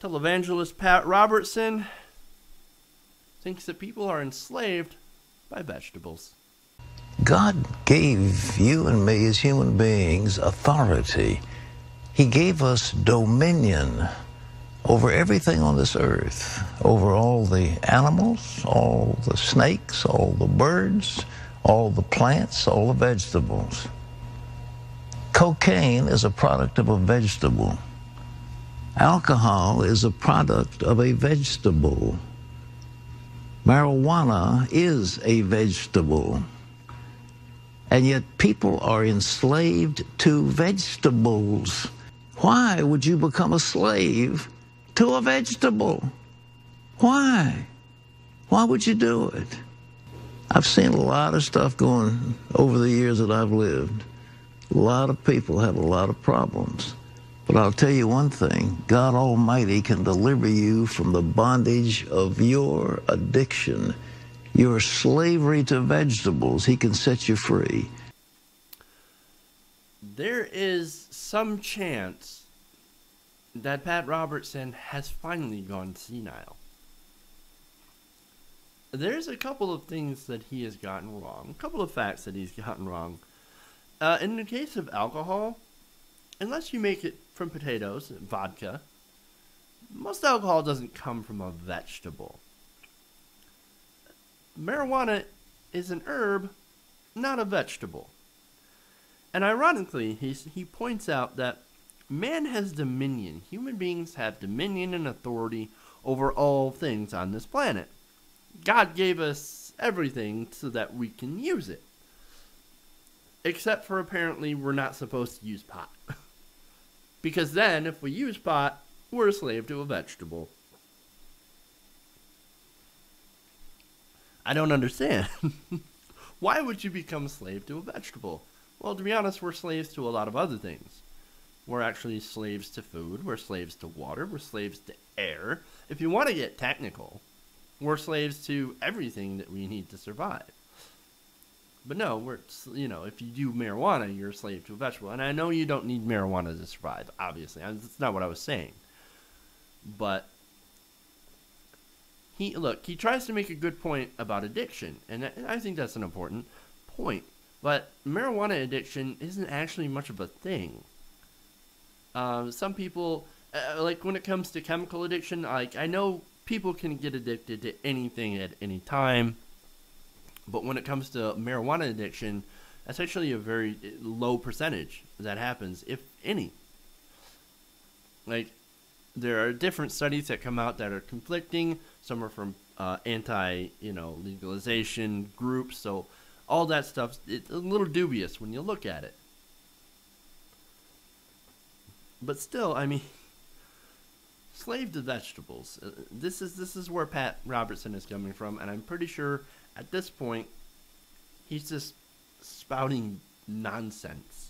Televangelist Pat Robertson thinks that people are enslaved by vegetables. God gave you and me as human beings authority. He gave us dominion over everything on this earth, over all the animals, all the snakes, all the birds, all the plants, all the vegetables. Cocaine is a product of a vegetable. Alcohol is a product of a vegetable. Marijuana is a vegetable. And yet people are enslaved to vegetables. Why would you become a slave to a vegetable? Why? Why would you do it? I've seen a lot of stuff going over the years that I've lived. A lot of people have a lot of problems. But I'll tell you one thing, God Almighty can deliver you from the bondage of your addiction, your slavery to vegetables. He can set you free. There is some chance that Pat Robertson has finally gone senile. There's a couple of things that he has gotten wrong, a couple of facts that he's gotten wrong. In the case of alcohol, unless you make it from potatoes and vodka, most alcohol doesn't come from a vegetable. Marijuana is an herb, not a vegetable. And ironically, he points out that man has dominion. Human beings have dominion and authority over all things on this planet. God gave us everything so that we can use it. Except for apparently we're not supposed to use pot. Because then, if we use pot, we're a slave to a vegetable. I don't understand. Why would you become a slave to a vegetable? Well, to be honest, we're slaves to a lot of other things. We're actually slaves to food. We're slaves to water. We're slaves to air. If you want to get technical, we're slaves to everything that we need to survive. But no, if you do marijuana, you're a slave to a vegetable. And I know you don't need marijuana to survive, obviously. That's not what I was saying. But he tries to make a good point about addiction. And I think that's an important point. But marijuana addiction isn't actually much of a thing. Some people, when it comes to chemical addiction, I know people can get addicted to anything at any time. But when it comes to marijuana addiction, that's actually a very low percentage that happens, if any. There are different studies that come out that are conflicting. Some are from legalization groups. So all that stuff, it's a little dubious when you look at it. But still, slave to vegetables. This is where Pat Robertson is coming from, and I'm pretty sure at this point he's just spouting nonsense.